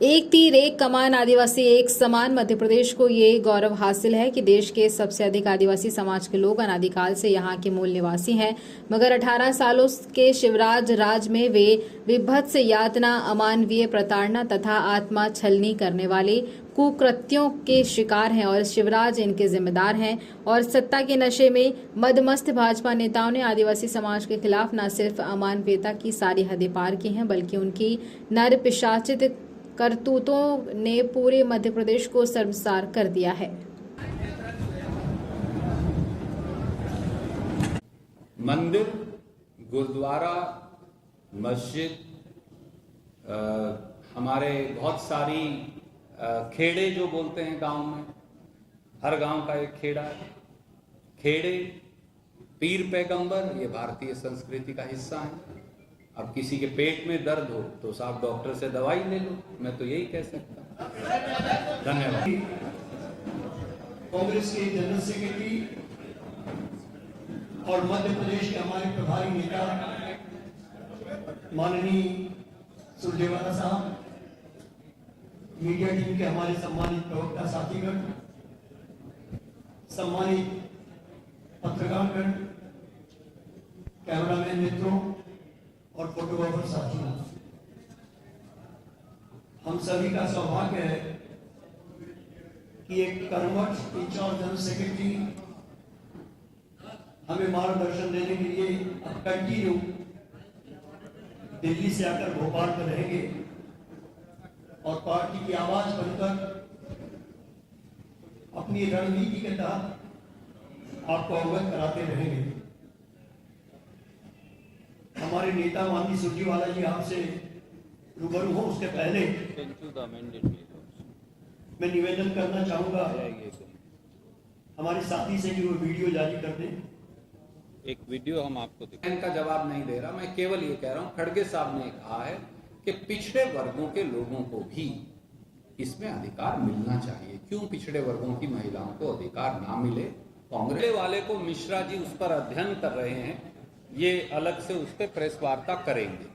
एक तीर एक कमान, आदिवासी एक समान। मध्य प्रदेश को ये गौरव हासिल है कि देश के सबसे अधिक आदिवासी समाज के लोग अनादिकाल से यहाँ के मूल निवासी हैं, मगर 18 सालों के शिवराज राज में वे विभत्स यातना, अमानवीय प्रताड़ना तथा आत्मा छलनी करने वाले कुकृत्यों के शिकार हैं और शिवराज इनके जिम्मेदार हैं। और सत्ता के नशे में मदमस्त भाजपा नेताओं ने आदिवासी समाज के खिलाफ न सिर्फ अमानवीयता की सारी हदें पार की हैं, बल्कि उनकी नर पिशाचित करतूतों ने पूरे मध्य प्रदेश को शर्मसार कर दिया है। मंदिर, गुरुद्वारा, मस्जिद, हमारे बहुत सारी खेड़े जो बोलते हैं गांव में, हर गांव का एक खेड़ा है। खेड़े, पीर पैगंबर, ये भारतीय संस्कृति का हिस्सा है। अब किसी के पेट में दर्द हो तो साहब डॉक्टर से दवाई ले लो, मैं तो यही कह सकता हूँ। धन्यवाद। कांग्रेस के जनरल सेक्रेटरी और मध्य प्रदेश के हमारे प्रभारी नेता माननीय सुरजेवाला साहब, मीडिया टीम के हमारे सम्मानित प्रवक्ता साथीगण, सम्मानित पत्रकारगण, कैमरामैन मित्रों और फोटोग्राफर साथियों, हम सभी का सौभाग्य है कि एक कर्मठ इंचार्ज जनरल सेक्रेटरी हमें मार्गदर्शन देने के लिए अब कंटिन्यू दिल्ली से आकर भोपाल में रहेंगे और पार्टी की आवाज बनकर अपनी रणनीति के तहत आपको अवगत कराते रहेंगे। हमारे नेता माननीय सुरजेवाला जी आपसे रूबरू हो उसके पहले मैं निवेदन करना चाहूंगा हमारे साथी से कि वो वीडियो जारी कर दें। एक वीडियो हम आपको दिखाएं। इनका जवाब नहीं दे रहा, मैं केवल ये कह रहा हूं, खड़गे साहब ने कहा है कि पिछड़े वर्गों के लोगों को भी इसमें अधिकार मिलना चाहिए। क्यों पिछड़े वर्गों की महिलाओं को अधिकार ना मिले? कांग्रेस वाले को मिश्रा जी उस पर अध्ययन कर रहे हैं, ये अलग से उस पर प्रेस वार्ता करेंगे।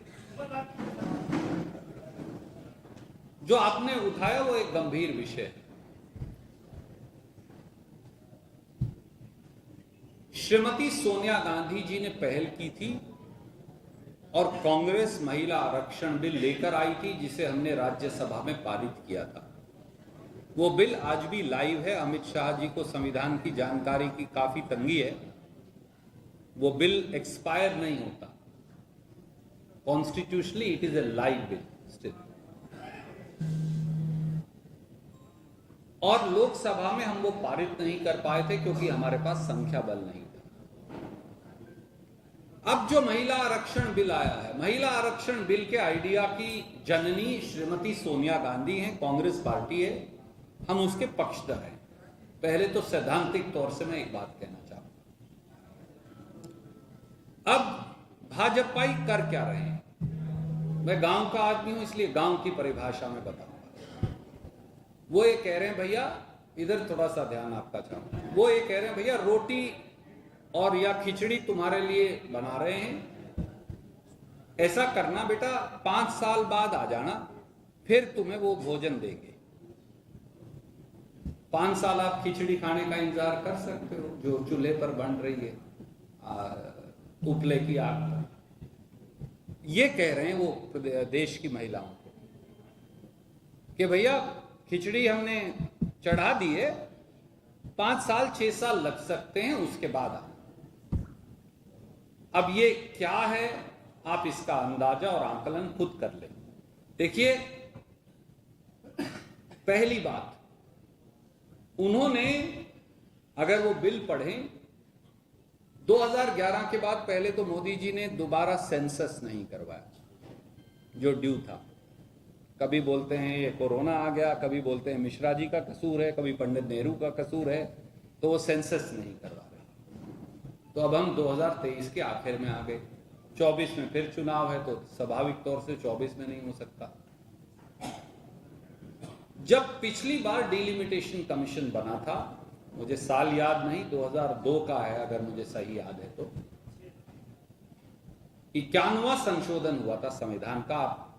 जो आपने उठाया वो एक गंभीर विषय है। श्रीमती सोनिया गांधी जी ने पहल की थी और कांग्रेस महिला आरक्षण बिल लेकर आई थी, जिसे हमने राज्यसभा में पारित किया था। वो बिल आज भी लाइव है। अमित शाह जी को संविधान की जानकारी की काफी तंगी है। वो बिल एक्सपायर नहीं होता। Constitutionally it is a live bill still. और लोकसभा में हम वो पारित नहीं कर पाए थे क्योंकि हमारे पास संख्या बल नहीं था। अब जो महिला आरक्षण बिल आया है, महिला आरक्षण बिल के आइडिया की जननी श्रीमती सोनिया गांधी हैं, कांग्रेस पार्टी है, हम उसके पक्षधर हैं। पहले तो सैद्धांतिक तौर से मैं एक बात कहना चाहूं, अब भाजपाई कर क्या रहे हैं? मैं गांव का आदमी हूं, इसलिए गांव की परिभाषा में बताऊंगा। वो ये कह रहे हैं, भैया इधर थोड़ा सा ध्यान आपका चाहूं, वो ये कह रहे हैं भैया रोटी और या खिचड़ी तुम्हारे लिए बना रहे हैं, ऐसा करना बेटा, 5 साल बाद आ जाना, फिर तुम्हें वो भोजन देंगे। 5 साल आप खिचड़ी खाने का इंतजार कर सकते हो जो चूल्हे पर बन रही है उपले की आग पर। ये कह रहे हैं वो देश की महिलाओं को कि भैया खिचड़ी हमने चढ़ा दी है, 5 साल 6 साल लग सकते हैं, उसके बाद आ। अब ये क्या है, आप इसका अंदाजा और आकलन खुद कर लें। देखिए, पहली बात, उन्होंने अगर वो बिल पढ़ें 2011 के बाद, पहले तो मोदी जी ने दोबारा सेंसस नहीं करवाया जो ड्यू था। कभी बोलते हैं ये कोरोना आ गया, कभी बोलते हैं मिश्रा जी का कसूर है, कभी पंडित नेहरू का कसूर है, तो वो सेंसस नहीं करवा रहे। तो अब हम 2023 के आखिर में आ गए, 24 में फिर चुनाव है, तो स्वाभाविक तौर से 24 में नहीं हो सकता। जब पिछली बार डिलिमिटेशन कमीशन बना था, मुझे साल याद नहीं, 2002 का है अगर मुझे सही याद है, तो 91वां संशोधन हुआ था संविधान का। आप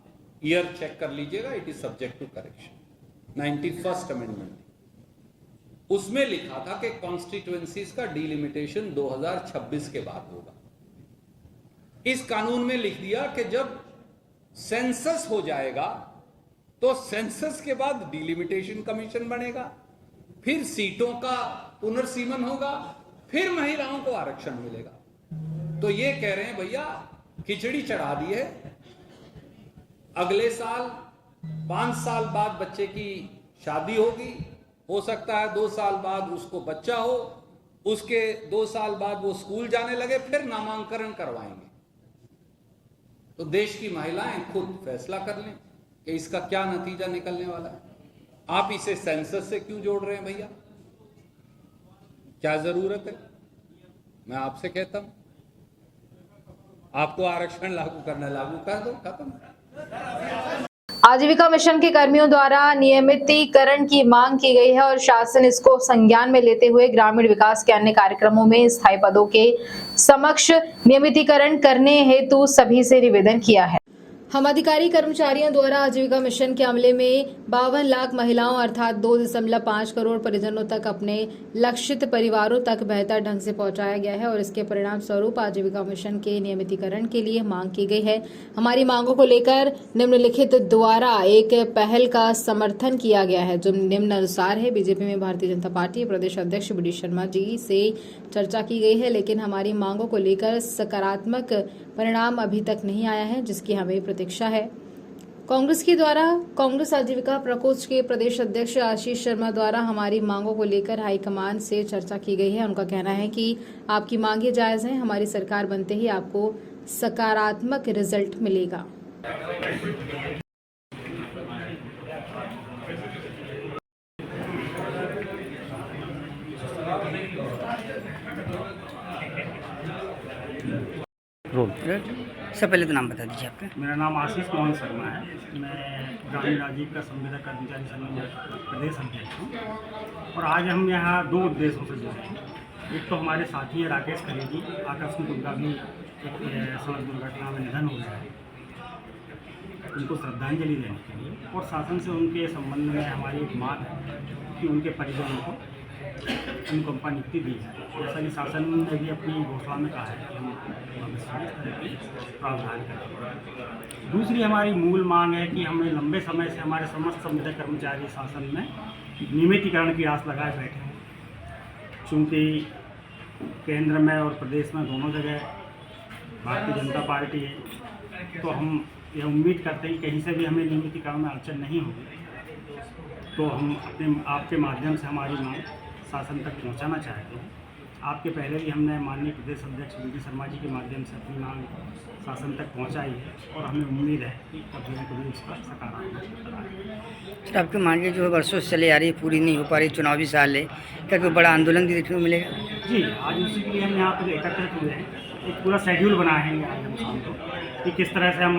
ईयर चेक कर लीजिएगा, it is subject to correction. 91st amendment, उसमें लिखा था कि कॉन्स्टिट्यूएंसीज का डिलिमिटेशन 2026 के बाद होगा। इस कानून में लिख दिया कि जब सेंसस हो जाएगा तो सेंसस के बाद डिलिमिटेशन कमीशन बनेगा, फिर सीटों का पुनर्सीमन होगा, फिर महिलाओं को आरक्षण मिलेगा। तो ये कह रहे हैं भैया खिचड़ी चढ़ा दी है, अगले साल 5 साल बाद बच्चे की शादी होगी, हो सकता है 2 साल बाद उसको बच्चा हो, उसके 2 साल बाद वो स्कूल जाने लगे, फिर नामांकन करवाएंगे। तो देश की महिलाएं खुद फैसला कर लें कि इसका क्या नतीजा निकलने वाला है। आप इसे सेंसस से क्यों जोड़ रहे हैं भैया? क्या जरूरत है? मैं आपसे कहता हूं, आपको आरक्षण लागू करना, लागू कर दो, खत्म। आजीविका मिशन के कर्मियों द्वारा नियमितीकरण की मांग की गई है और शासन इसको संज्ञान में लेते हुए ग्रामीण विकास के अन्य कार्यक्रमों में स्थायी पदों के समक्ष नियमितीकरण करने हेतु सभी से निवेदन किया है। हम अधिकारी कर्मचारियों द्वारा आजीविका मिशन के अमले में 52 लाख महिलाओं अर्थात 2.5 करोड़ परिजनों तक अपने लक्षित परिवारों तक बेहतर ढंग से पहुंचाया गया है और इसके परिणाम स्वरूप आजीविका मिशन के नियमितीकरण के लिए मांग की गई है। हमारी मांगों को लेकर निम्नलिखित द्वारा एक पहल का समर्थन किया गया है जो निम्नानुसार है। बीजेपी में भारतीय जनता पार्टी प्रदेश अध्यक्ष बी डी शर्मा जी से चर्चा की गई है, लेकिन हमारी मांगों को लेकर सकारात्मक परिणाम अभी तक नहीं आया है, जिसकी हमें प्रतीक्षा है। कांग्रेस के द्वारा कांग्रेस आजीविका प्रकोष्ठ के प्रदेश अध्यक्ष आशीष शर्मा द्वारा हमारी मांगों को लेकर हाईकमान से चर्चा की गई है। उनका कहना है कि आपकी मांगे जायज हैं, हमारी सरकार बनते ही आपको सकारात्मक रिजल्ट मिलेगा। सबसे पहले तो नाम बता दीजिए आपका। मेरा नाम आशीष मोहन शर्मा है। मैं ग्रामीण राजीव का संविदा कर्मचारी संघ में प्रदेश अध्यक्ष हूँ और आज हम यहाँ दो उद्देश्यों से जुड़े हैं। एक तो हमारे साथी है राकेश खरे जी, आकस्मिक उनका भी एक सड़क दुर्घटना में निधन हो गया है, उनको श्रद्धांजलि देने के लिए, और शासन से उनके संबंध में हमारी एक मांग है कि उनके परिजनों को अनुकंपा नियुक्ति दी जाए। जैसा कि शासन ने भी अपनी घोषणा में कहा है कि हम प्रावधान करेंगे। दूसरी हमारी मूल मांग है कि हमें लंबे समय से हमारे समस्त संविदा कर्मचारी शासन में नियमितीकरण की आस लगाए बैठे हैं। चूँकि केंद्र में और प्रदेश में दोनों जगह भारतीय जनता पार्टी है, तो हम यह उम्मीद करते हैं कि कहीं से भी हमें नियमितीकरण में अड़चन नहीं होगी। तो हम अपने आपके माध्यम से हमारी मांग शासन तक पहुंचाना चाहते हैं। आपके पहले भी हमने माननीय प्रदेश अध्यक्ष वी शर्मा जी के माध्यम से अपनी मांग शासन तक पहुंचाई है और हमें उम्मीद है कि कभी न कभी इस पर सकारात्मक। सर, आपकी मांगे जो है वर्षों से चले आ रही है, पूरी नहीं हो पा रही, चुनावी साल है, क्या कोई बड़ा आंदोलन भी देखने को मिलेगा? जी, आज उसी के लिए हम यहाँ पर एकत्रित हुए हैं। एक पूरा शेड्यूल बनाए हैं आज हम शाम को कि किस तरह से हम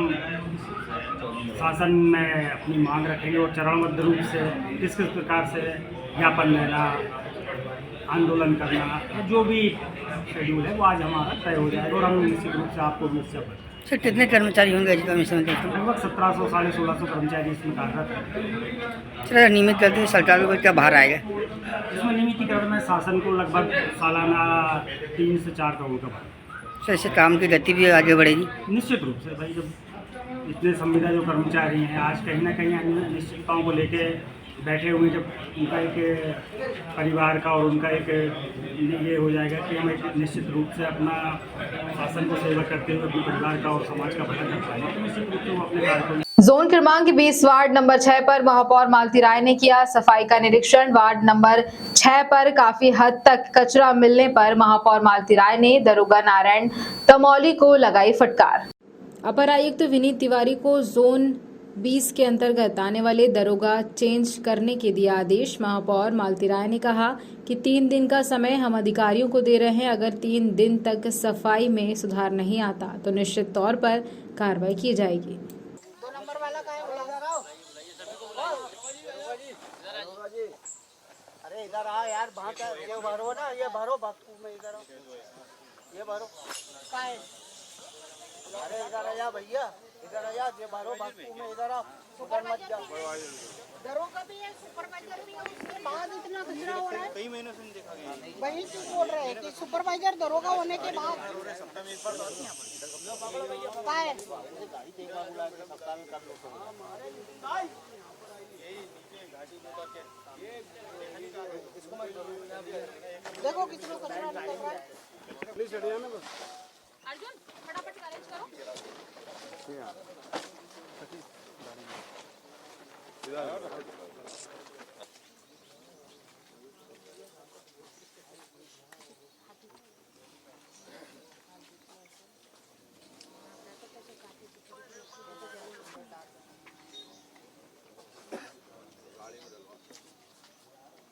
शासन में अपनी मांग रखेंगे और चरणबद्ध रूप से किस किस प्रकार से ज्ञापन देना, आंदोलन करना, जो भी शेड्यूल है वो आज हमारा तय हो जाएगा और हम निश्चित रूप से आपको भी उससे सर, कितने कर्मचारी होंगे आज कमीशन में? लगभग 1700 साढ़े 1600 कर्मचारी इसमें कार्यरत हैं। सर, नियमित करते हैं सरकार को क्या बाहर आएगा? इसमें नियमितीकरण में शासन को लगभग सालाना 3 से 4 करोड़ का भार। सर, इससे काम की गति भी आगे बढ़ेगी? निश्चित रूप से भाई, जब इतने संविदा जो कर्मचारी हैं आज कहीं ना कहीं अनिश्चितताओं को लेके बैठे हुए, जब उनका एक परिवार का और उनका एक ये हो जाएगा कि हम एक निश्चित रूप से अपना शासन को सेवा करते हुए अपने परिवार का और समाज का भला कर पाएंगे, तो निश्चित रूप से वो अपने कार्य को। जोन क्रमांक 20 वार्ड नंबर 6 पर महापौर मालती राय ने किया सफाई का निरीक्षण। वार्ड नंबर 6 पर काफी हद तक कचरा मिलने पर महापौर मालती राय ने दरोगा नारायण तमौली को लगाई फटकार। अपर आयुक्त विनीत तिवारी को जोन 20 के अंतर्गत आने वाले दरोगा चेंज करने के दिया आदेश। महापौर मालती राय ने कहा कि 3 दिन का समय हम अधिकारियों को दे रहे हैं। अगर 3 दिन तक सफाई में सुधार नहीं आता तो निश्चित तौर पर कार्रवाई की जाएगी। 2 नंबर वाला का है, अरे इधर आ यार, ये भरो ना, ये भरो बापू में, इधर ये भरो का है। अरे इधर आया भैया, इधर आया, ये भरो बापू में, इधर आओ, उधर मत जाओ। दरोगा भी है, सुपरवाइजर भी है, उसके बाद इतना कचरा हो रहा है। कई महीनों से देखा गया, वही चीज बोल रहे हैं कि सुपरवाइजर दरोगा होने के बाद का है। देखो कितना कचरा निकल रहा है। अर्जुन फटाफट अरेंज करो।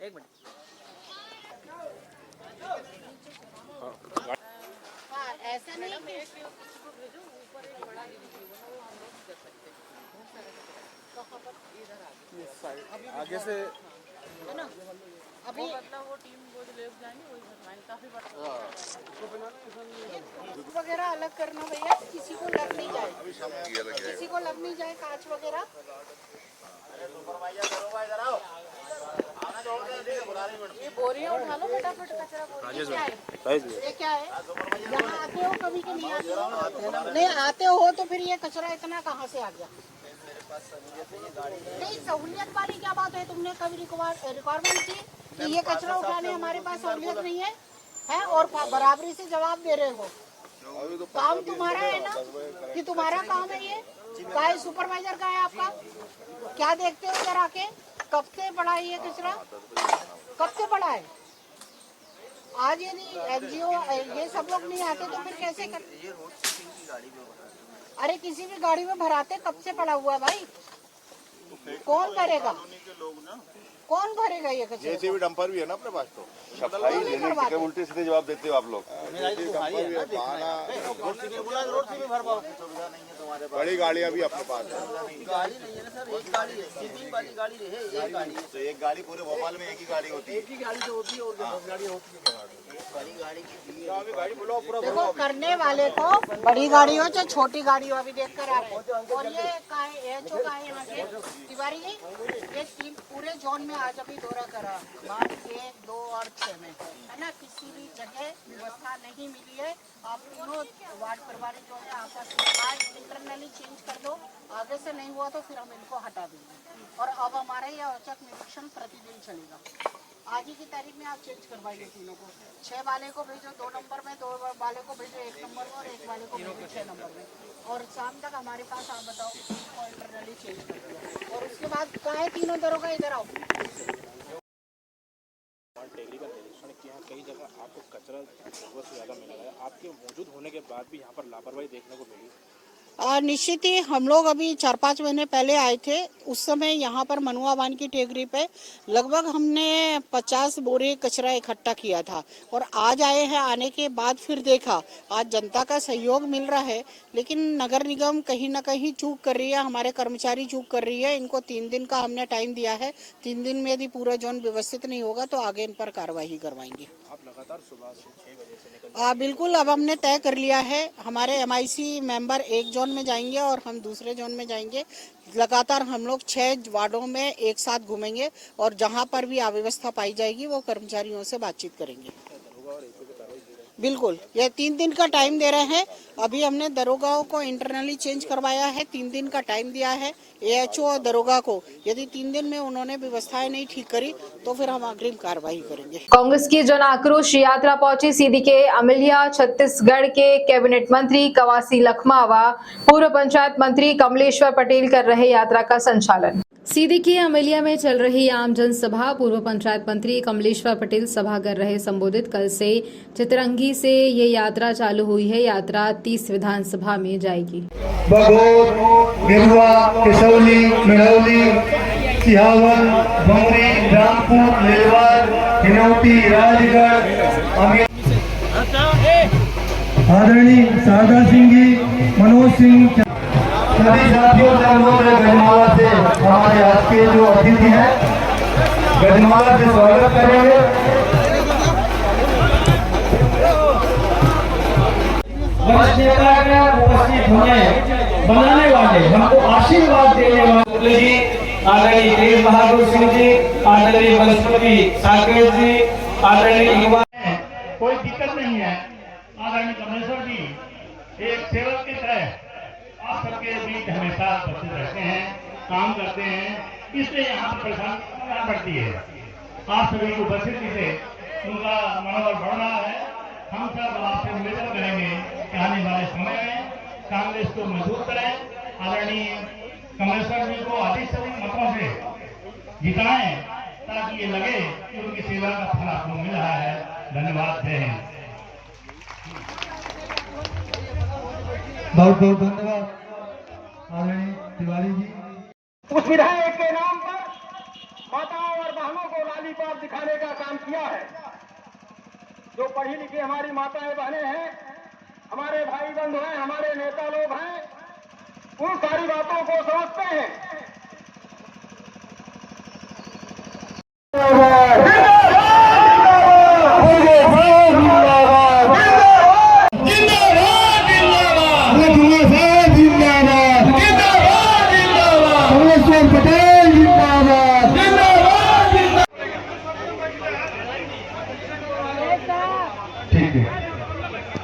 एक मिनट, ऐसा नहीं आगे से है ना, अभी वो टीम वो ले जाएंगे, वही काफी वगैरह अलग करना भैया, किसी को लग नहीं जाए, किसी को लग नहीं जाए कांच वगैरह। ये बोरियां उठा लो फटाफट, कचरा बोरी। ये क्या है? यहाँ आते हो कभी के नहीं आते हो? नहीं आते हो तो फिर ये कचरा इतना कहाँ से आ गया? नहीं, सहूलियत वाली क्या बात है? तुमने कभी रिक्वायरमेंट की कि ये कचरा उठाने हमारे पास सहूलियत नहीं है, है और बराबरी से जवाब दे रहे हो। काम तुम्हारा है ना, कि तुम्हारा काम है ये? क्या है, सुपरवाइजर का है आपका? क्या देखते हो इधर आके? कब से पड़ा है ये कचरा? कब से पड़ा है? आज यदि एनजीओ ये सब लोग नहीं आते तो फिर कैसे करते? अरे किसी भी गाड़ी में भराते, कब से पड़ा हुआ भाई? कौन करेगा? कौन भरेगा ये कचरा? जेसीबी डंपर भी है ना अपने पास, तो सफाई लेने के उल्टे सीधे जवाब देते हो आप लोग। बड़ी गाड़ियाँ भी अपने पास है। गाड़ी नहीं है ना सर, एक गाड़ी है, सीटिंग वाली गाड़ी रहे, एक गाड़ी है। तो एक गाड़ी पूरे भोपाल में एक ही गाड़ी होती है। एक ही गाड़ी तो होती है और दस गाड़ी होती है। बड़ी गाड़ी की देखो, करने वाले को बड़ी गाड़ी हो चाहे छोटी गाड़ी हो, अभी देख कर आ रहे हैं। और ये जो यहाँ के तिवारी जी, ये तीन पूरे जोन में आज अभी दौरा करा, मार्च 1, 2 और 6 में, है ना। किसी भी जगह व्यवस्था नहीं मिली है। आप तीनों वार्ड प्रभारी जो है आपस में आज इंटरनली चेंज कर दो, आगे से नहीं हुआ तो फिर हम इनको हटा देंगे। और अब हमारा ये औचक निरीक्षण प्रतिदिन चलेगा। आज ही की तारीख में आप चेंज करवाइए तीनों को। 6 वाले को भेजो 2 नंबर में, 2 वाले को भेजो 1 नंबर में और 1 वाले को भेजो 6 नंबर में। और शाम तक हमारे पास आप बताओ और इंटरनली चेंज कर दो। और उसके बाद कहाँ है तीनों दरोगा, इधर आओ। टेगरी का निरीक्षण किया, कई जगह आपको कचरा जरूरत से ज़्यादा मिला है, आपके मौजूद होने के बाद भी यहाँ पर लापरवाही देखने को मिली। निश्चित ही हम लोग अभी 4-5 महीने पहले आए थे, उस समय यहाँ पर मनुआबान की टेकरी पे लगभग हमने 50 बोरे कचरा इकट्ठा किया था। और आज आए हैं, आने के बाद फिर देखा, आज जनता का सहयोग मिल रहा है, लेकिन नगर निगम कहीं ना कहीं चूक कर रही है, हमारे कर्मचारी चूक कर रही है। इनको 3 दिन का हमने टाइम दिया है, 3 दिन में यदि पूरा जोन व्यवस्थित नहीं होगा तो आगे इन पर कार्रवाई करवाएंगे। आप लगातार सुबह से 6 बजे से निकल बिल्कुल, अब हमने तय कर लिया है, हमारे MIC मेंबर एक जोन में जाएंगे और हम दूसरे जोन में जाएंगे। लगातार हम लोग 6 वार्डों में एक साथ घूमेंगे और जहां पर भी अव्यवस्था पाई जाएगी वो कर्मचारियों से बातचीत करेंगे। बिल्कुल, ये 3 दिन का टाइम दे रहे हैं। अभी हमने दरोगाओं को इंटरनली चेंज करवाया है, 3 दिन का टाइम दिया है AHO और दरोगा को। यदि 3 दिन में उन्होंने व्यवस्थाएं नहीं ठीक करी तो फिर हम अग्रिम कार्रवाई करेंगे। कांग्रेस की जन आक्रोश यात्रा पहुंची सीधी के अमिलिया। छत्तीसगढ़ के कैबिनेट मंत्री कवासी लखमा व पूर्व पंचायत मंत्री कमलेश्वर पटेल कर रहे यात्रा का संचालन। सीधी के अमेलिया में चल रही आम जनसभा, पूर्व पंचायत मंत्री कमलेश्वर पटेल सभा कर रहे संबोधित। कल से चितरंगी से ये यात्रा चालू हुई है। यात्रा 30 विधानसभा में जाएगी। बगोर, गिरुआ, किसौली, मिड़ौली, सिहावन, बमरी, रामपुर, लेलवार, हिनौती, राजगढ़, आदरणीय शारदा सिंह जी, मनोज सिंह, सभी साथियों से अनुरोध है गजमाला से हमारे आज के जो अतिथि हैं गजमाला से स्वागत करेंगे। वरिष्ठ नेता उपस्थित होने बनाने वाले, हमको आशीर्वाद देने वाले जी आदरणीय तेज बहादुर सिंह जी, आदरणीय वनस्पति साकेत जी, आदरणीय कोई दिक्कत नहीं है। आदरणीय कमलेश्वर जी एक सेवक की तरह आप सबके बीच हमेशा उपस्थित रहते हैं, काम करते हैं, इसलिए यहाँ पर परेशानी बढ़ती है। आप सभी की उपस्थिति से उनका मनोबल बढ़ रहा है। हम सब आपसे निवेदन करेंगे कि आने वाले समय में कांग्रेस को मजबूत करें, आदरणीय कमलेश्वर जी को अधिक से अधिक मतों से जिताएं, ताकि ये लगे कि उनकी सेवा का फल आपको मिल रहा है। धन्यवाद। जय हिंद। बहुत बहुत धन्यवाद आदरणीय तिवारी जी। उस विधायक के नाम पर माताओं और बहनों को लालीपाप दिखाने का काम किया है। जो पढ़ी लिखी हमारी माताएं बहनें हैं, हमारे भाई बंधु हैं, हमारे नेता लोग हैं, उन सारी बातों को समझते हैं।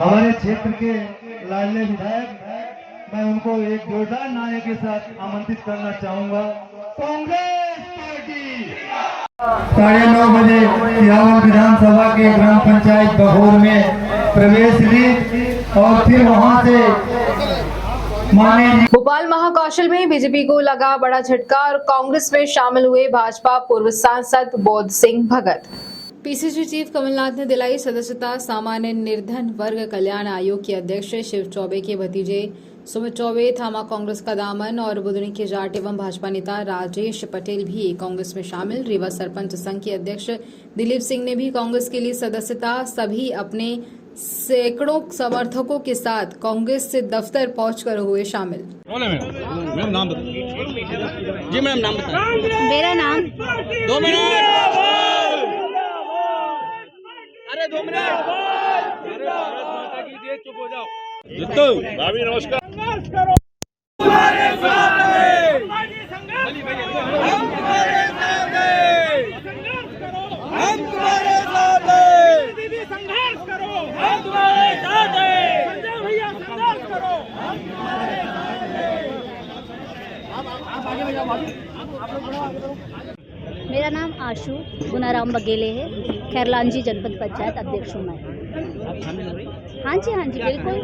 हमारे क्षेत्र के लाडले विधायक, मैं उनको एक जोरदार नारे के साथ आमंत्रित करना चाहूंगा। कांग्रेस पार्टी 9:30 बजे सिहावन विधानसभा के ग्राम पंचायत बघोर में प्रवेश ली और फिर वहां से भोपाल महाकौशल में बीजेपी को लगा बड़ा झटका और कांग्रेस में शामिल हुए भाजपा पूर्व सांसद बोध सिंह भगत। पीसीसी चीफ कमलनाथ ने दिलाई सदस्यता। सामान्य निर्धन वर्ग कल्याण आयोग के अध्यक्ष शिव चौबे के भतीजे सुमित चौबे थामा कांग्रेस का दामन और बुधनी के जाट एवं भाजपा नेता राजेश पटेल भी कांग्रेस में शामिल। रीवा सरपंच संघ के अध्यक्ष दिलीप सिंह ने भी कांग्रेस के लिए सदस्यता। सभी अपने सैकड़ों समर्थकों के साथ कांग्रेस से दफ्तर पहुंचकर हुए शामिल। मेरा नाम बताइए जी। मैम नाम बताइए। मेरा नाम 2 मिनट। अरे 2 मिनट। अरे भारत माता की जय। चुप हो जाओ। जितू भाभी नमस्कार। हमारे साथ है। हम तुम्हारे साथ है। हम तुम्हारे साथ है। दीदी संघर्ष करो। हम तुम्हारे साथ है। संजय भैया संघर्ष करो। हम तुम्हारे साथ है। आप आगे बढ़ो भाभी। आप लोग बढ़ो, आगे बढ़ो। मेरा नाम आशु गुनाराम बघेले है। खैरलांजी जनपद पंचायत अध्यक्ष हूँ मैं। हाँ जी बिल्कुल।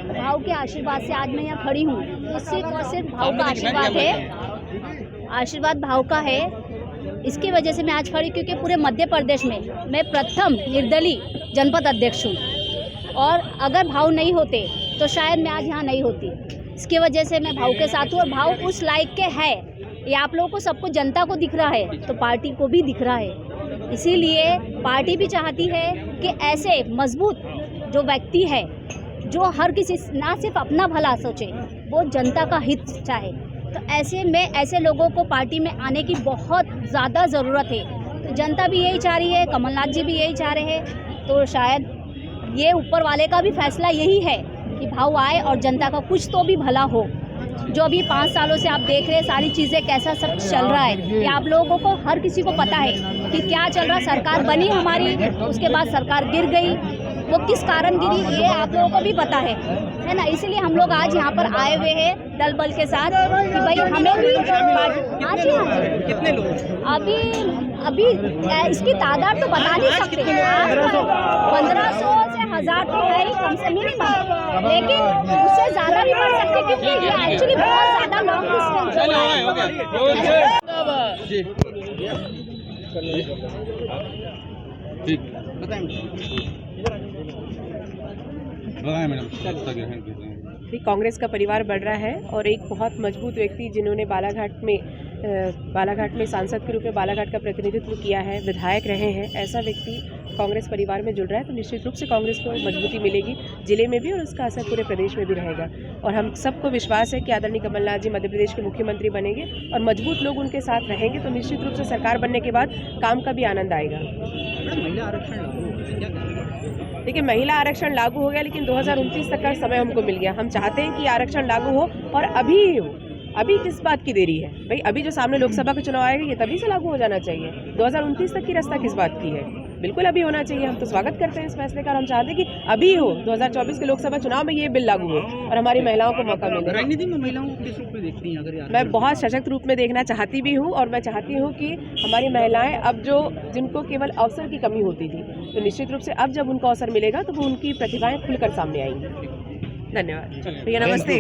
भाव के आशीर्वाद से आज मैं यहाँ खड़ी हूँ। तो सिर्फ और सिर्फ भाव का आशीर्वाद है। आशीर्वाद भाव का है। इसकी वजह से मैं आज खड़ी, क्योंकि पूरे मध्य प्रदेश में मैं प्रथम निर्दलीय जनपद अध्यक्ष हूँ। और अगर भाव नहीं होते तो शायद मैं आज यहाँ नहीं होती। इसकी वजह से मैं भाव के साथ हूँ। और भाव उस लायक के है, ये आप लोगों को सबको, जनता को दिख रहा है तो पार्टी को भी दिख रहा है। इसीलिए पार्टी भी चाहती है कि ऐसे मजबूत जो व्यक्ति है, जो हर किसी ना सिर्फ अपना भला सोचे, वो जनता का हित चाहे, तो ऐसे में ऐसे लोगों को पार्टी में आने की बहुत ज़्यादा ज़रूरत है। तो जनता भी यही चाह रही है, कमलनाथ जी भी यही चाह रहे हैं। तो शायद ये ऊपर वाले का भी फैसला यही है कि भाव आए और जनता का कुछ तो भी भला हो। जो अभी 5 सालों से आप देख रहे हैं सारी चीज़ें कैसा सब चल रहा है, ये आप लोगों को हर किसी को पता है कि क्या चल रहा। सरकार बनी हमारी, उसके बाद सरकार गिर गई, वो किस कारण गिरी ये आप लोगों को भी पता है ना। इसलिए हम लोग आज यहाँ पर आए हुए हैं दल बल के साथ कि भाई हमें भी। हाँ जी कितने लोग अभी इसकी तादाद तो बता नहीं सकते। 1500 से 1000 तो है ही कम से मिनिमम, लेकिन उससे ज़्यादा भी बढ़ सकते, क्योंकि ये एक्चुअली बहुत ज़्यादा लॉन्ग डिस्टेंस है। कांग्रेस का परिवार बढ़ रहा है और एक बहुत मजबूत व्यक्ति जिन्होंने बालाघाट में सांसद के रूप में बालाघाट का प्रतिनिधित्व किया है, विधायक रहे हैं, ऐसा व्यक्ति कांग्रेस परिवार में जुड़ रहा है, तो निश्चित रूप से कांग्रेस को मजबूती मिलेगी जिले में भी, और उसका असर पूरे प्रदेश में भी रहेगा। और हम सबको विश्वास है कि आदरणीय कमलनाथ जी मध्य प्रदेश के मुख्यमंत्री बनेंगे और मजबूत लोग उनके साथ रहेंगे, तो निश्चित रूप से सरकार बनने के बाद काम का भी आनंद आएगा। देखिए, महिला आरक्षण लागू हो गया, लेकिन 2029 तक का समय हमको मिल गया। हम चाहते हैं कि आरक्षण लागू हो और अभी ही हो। अभी किस बात की देरी है भाई? अभी जो सामने लोकसभा का चुनाव आएगा, ये तभी से लागू हो जाना चाहिए। 2029 तक की रास्ता किस बात की है? बिल्कुल अभी होना चाहिए। हम तो स्वागत करते हैं इस फैसले का और हम चाहते हैं कि अभी हो, 2024 के लोकसभा चुनाव में ये बिल लागू हो और हमारी महिलाओं को मौका मिले। राजनीति में महिलाओं को किस रूप में देखती हैं? अगर मैं बहुत सशक्त रूप में देखना चाहती भी हूँ, और मैं चाहती हूँ कि हमारी महिलाएं अब जिनको केवल अवसर की कमी होती थी, तो निश्चित रूप से अब जब उनको अवसर मिलेगा तो वो उनकी प्रतिभाएं खुलकर सामने आएंगी। धन्यवाद भैया, नमस्ते।